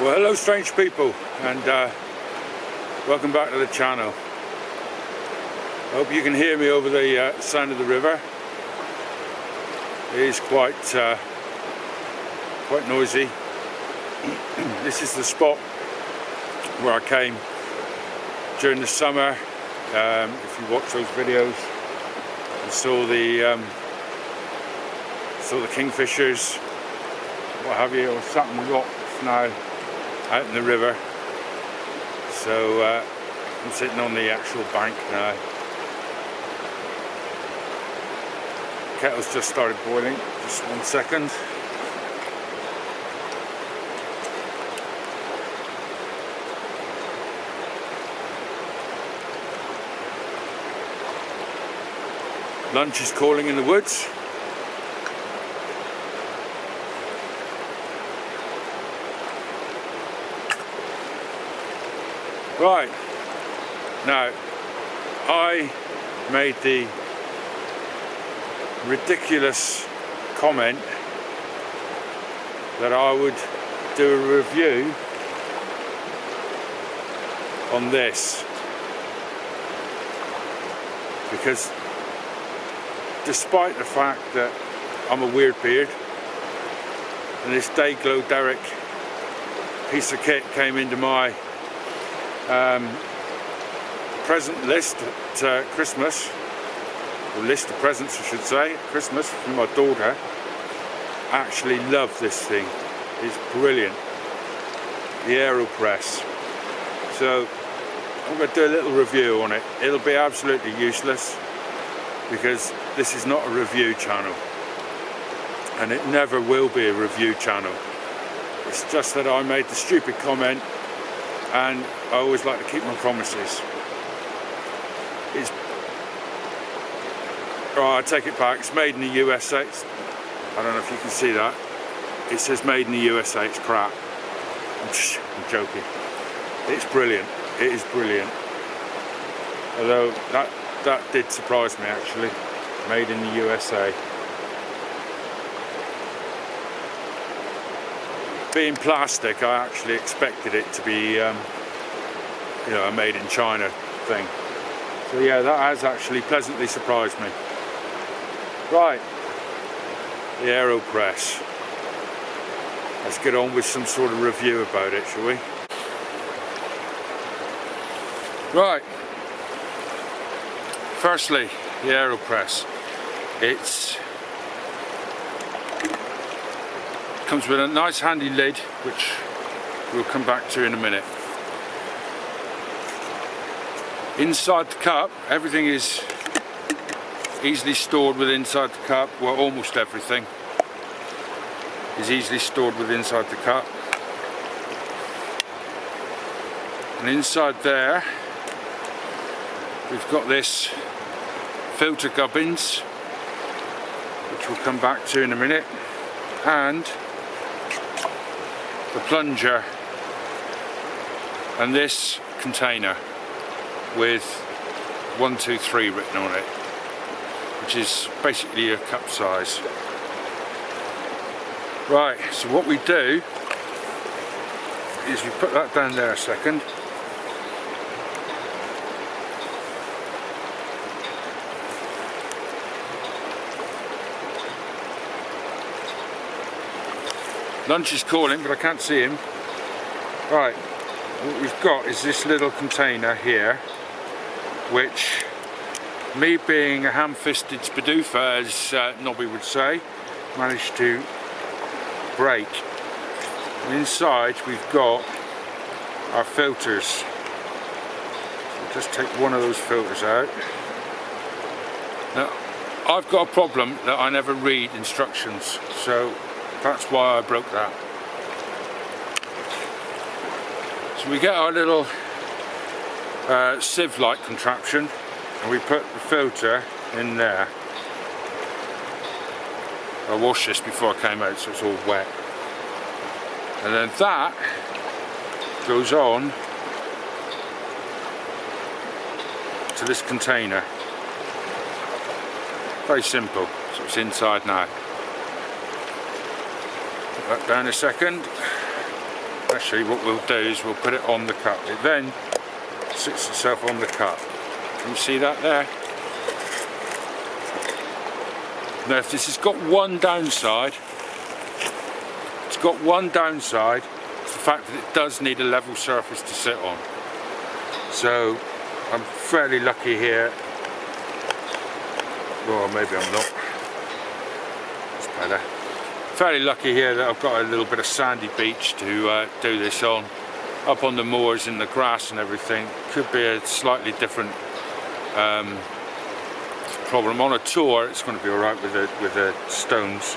Well, hello strange people, and welcome back to the channel. I hope you can hear me over the sound of the river. It is quite noisy. This is the spot where I came during the summer. If you watch those videos, you saw the kingfishers, what have you, or something rocks now out in the river. So I'm sitting on the actual bank now. Kettle's just started boiling, just 1 second. Lunch is calling in the woods. Right, now I made the ridiculous comment that I would do a review on this, because despite the fact that I'm a weird beard and this Day-Glow Derrick piece of kit came into my present list at Christmas, or list of presents I should say, at Christmas from my daughter. I actually love this thing. It's brilliant. The Aeropress. So I'm going to do a little review on it. It'll be absolutely useless because this is not a review channel, and it never will be a review channel. It's just that I made the stupid comment, and I always like to keep my promises. I take it back, it's made in the USA. I don't know if you can see that. It says made in the USA, it's crap. I'm joking. It's brilliant, it is brilliant. Although that did surprise me actually, made in the USA. Being plastic, I actually expected it to be a made in China thing. So yeah, that has actually pleasantly surprised me. Right, the Aeropress. Let's get on with some sort of review about it, shall we? Right. Firstly, the Aeropress. It comes with a nice handy lid, which we'll come back to in a minute. Inside the cup, everything is easily stored within inside the cup. Well, almost everything is easily stored within inside the cup. And inside there, we've got this filter gubbins, which we'll come back to in a minute, and the plunger, and this container with 1, 2, 3 written on it, which is basically a cup size. Right, so what we do is we put that down there a second. Lunch is calling, but I can't see him. Right, what we've got is this little container here, which, me being a ham-fisted spadoofer, as Nobby would say, managed to break. And inside we've got our filters. So we'll just take one of those filters out. Now, I've got a problem that I never read instructions, so that's why I broke that. So we get our little sieve-like contraption, and we put the filter in there. I washed this before I came out, so it's all wet. And then that goes on to this container. Very simple. So it's inside now. Put that down a second. actually what we'll do is we'll put it on the cup. It then sits itself on the cup. Can you see that there? Now if this has got one downside, it's got one downside, it's the fact that it does need a level surface to sit on. So I'm fairly lucky here. Well, maybe I'm not. It's better. Fairly lucky here that I've got a little bit of sandy beach to do this on. Up on the moors in the grass and everything, could be a slightly different problem. On a tour it's going to be alright with the stones,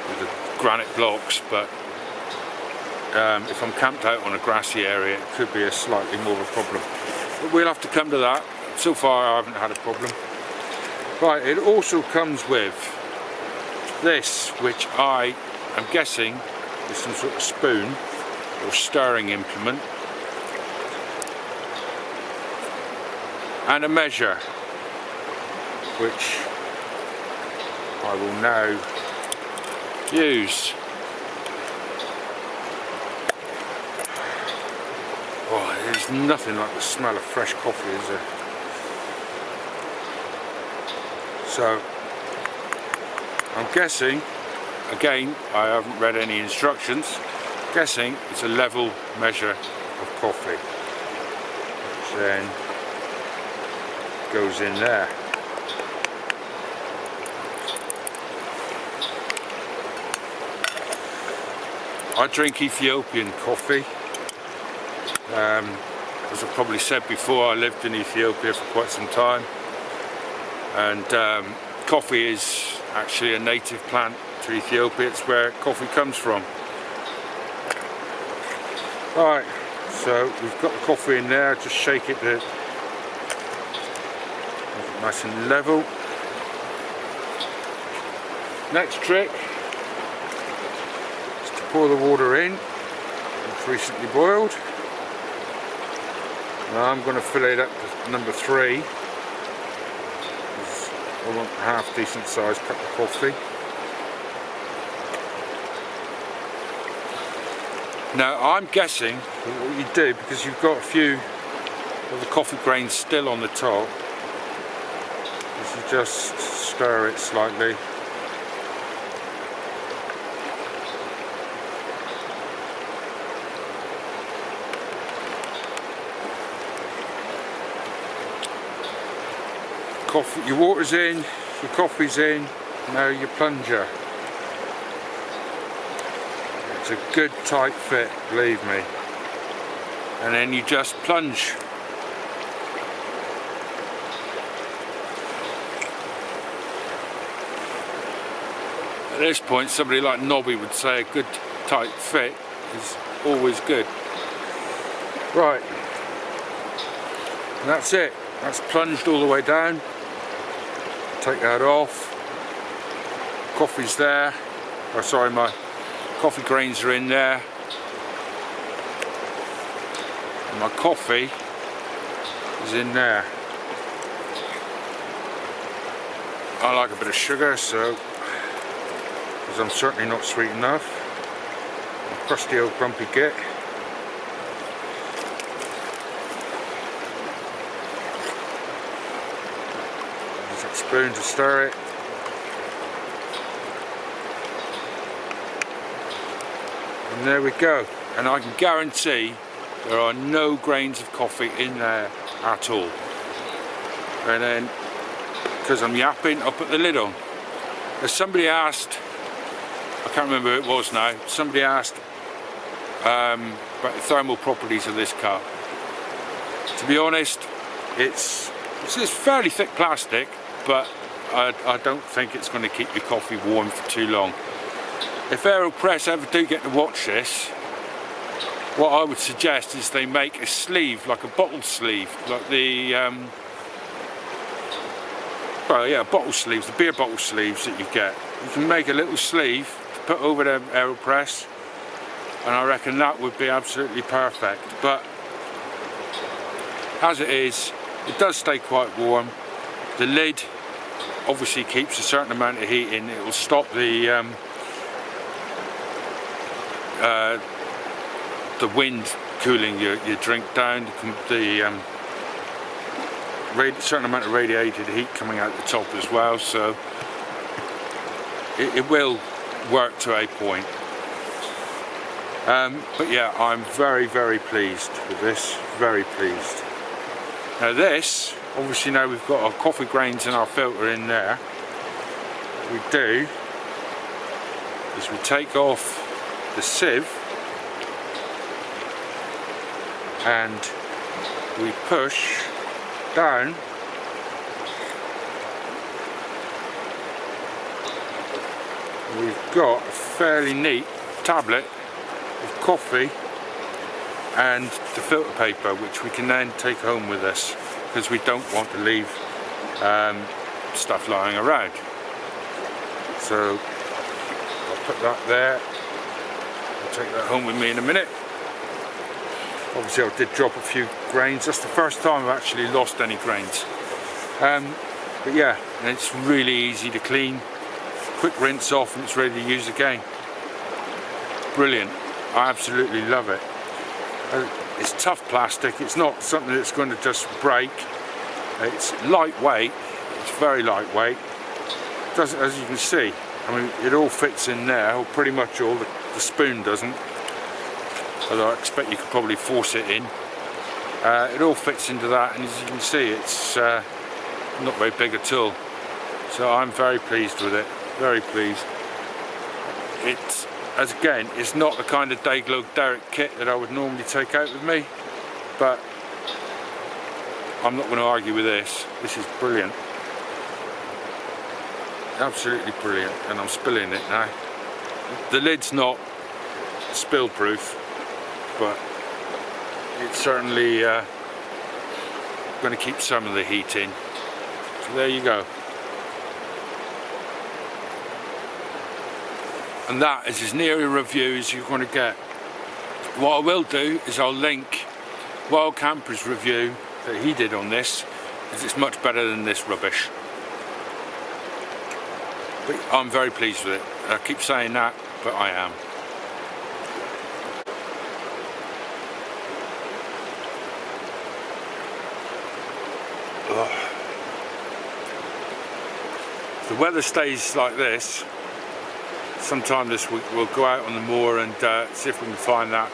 with the granite blocks, but if I'm camped out on a grassy area it could be a slightly more of a problem. But we'll have to come to that. So far I haven't had a problem. Right, it also comes with this, which I am guessing is some sort of spoon or stirring implement, and a measure, which I will now use. Oh, there's nothing like the smell of fresh coffee, is there? So I'm guessing, again I haven't read any instructions, guessing it's a level measure of coffee, which then goes in there. I drink Ethiopian coffee. As I've probably said before, I lived in Ethiopia for quite some time, and coffee is actually a native plant to Ethiopia. It's where coffee comes from. Right, so we've got the coffee in there. Just shake it to make it nice and level. Next trick is to pour the water in. It's recently boiled. Now I'm going to fill it up to number 3. I want a half decent sized cup of coffee. Now I'm guessing what you do, because you've got a few of the coffee grains still on the top, is you just stir it slightly. Coffee, your water's in, your coffee's in, now your plunger. It's a good tight fit, believe me. And then you just plunge. At this point, somebody like Nobby would say a good tight fit is always good. Right, and that's it. That's plunged all the way down. Take that off. Coffee's there. Oh, sorry, my coffee grains are in there. And my coffee is in there. I like a bit of sugar, so, because I'm certainly not sweet enough. A crusty old grumpy git. Spoon to stir it. And there we go. And I can guarantee there are no grains of coffee in there at all. And then, because I'm yapping, I'll put the lid on. As somebody asked, I can't remember who it was now, somebody asked about the thermal properties of this cup. To be honest, it's fairly thick plastic, but I don't think it's going to keep your coffee warm for too long. If Aeropress ever do get to watch this, what I would suggest is they make a sleeve, like a bottle sleeve, like the well, yeah, bottle sleeves, the beer bottle sleeves that you get. You can make a little sleeve to put over the Aeropress, and I reckon that would be absolutely perfect. But as it is, it does stay quite warm. The lid obviously keeps a certain amount of heat in. It will stop the the wind cooling your drink down, the certain amount of radiated heat coming out the top as well, so it will work to a point. But yeah, I'm very, very pleased with this, very pleased. Now this, obviously now we've got our coffee grains and our filter in there, what we do is we take off the sieve and we push down we've got a fairly neat tablet of coffee and the filter paper, which we can then take home with us because we don't want to leave stuff lying around. So I'll put that there. I'll take that home with me in a minute. Obviously I did drop a few grains. That's the first time I've actually lost any grains. But yeah, and it's really easy to clean. Quick rinse off and it's ready to use again. Brilliant. I absolutely love it. It's tough plastic. It's not something that's going to just break. It's lightweight. It's very lightweight. It doesn't, as you can see, I mean, it all fits in there, or pretty much all. The spoon doesn't. Although I expect you could probably force it in. It all fits into that, and as you can see, it's not very big at all. So I'm very pleased with it, very pleased. It's, as again, it's not the kind of Dayglow Derrick kit that I would normally take out with me, but I'm not going to argue with this. This is brilliant. Absolutely brilliant, and I'm spilling it now. The lid's not spill proof, but it's certainly going to keep some of the heat in. So there you go. And that is as near a review as you're going to get. What I will do is I'll link Wild Camper's review that he did on this, because it's much better than this rubbish. But I'm very pleased with it. I keep saying that, but I am. If the weather stays like this, sometime this week we'll go out on the moor and see if we can find that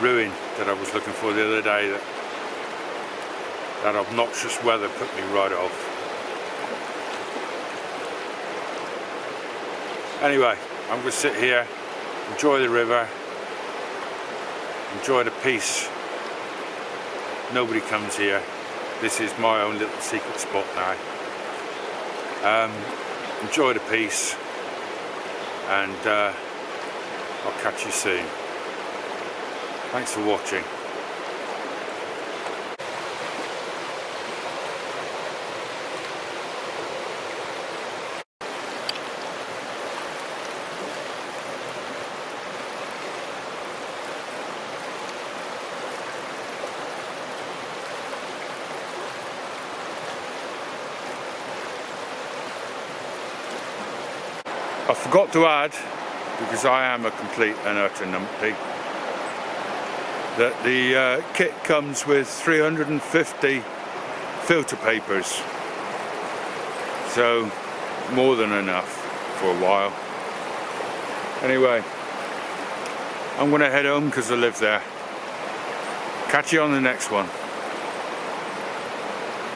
ruin that I was looking for the other day. That obnoxious weather put me right off. Anyway, I'm going to sit here, enjoy the river, enjoy the peace. Nobody comes here. This is my own little secret spot now. Enjoy the peace, and I'll catch you soon. Thanks for watching. I forgot to add, because I am a complete and utter numpty, that the kit comes with 350 filter papers, so more than enough for a while. Anyway, I'm going to head home because I live there. Catch you on the next one.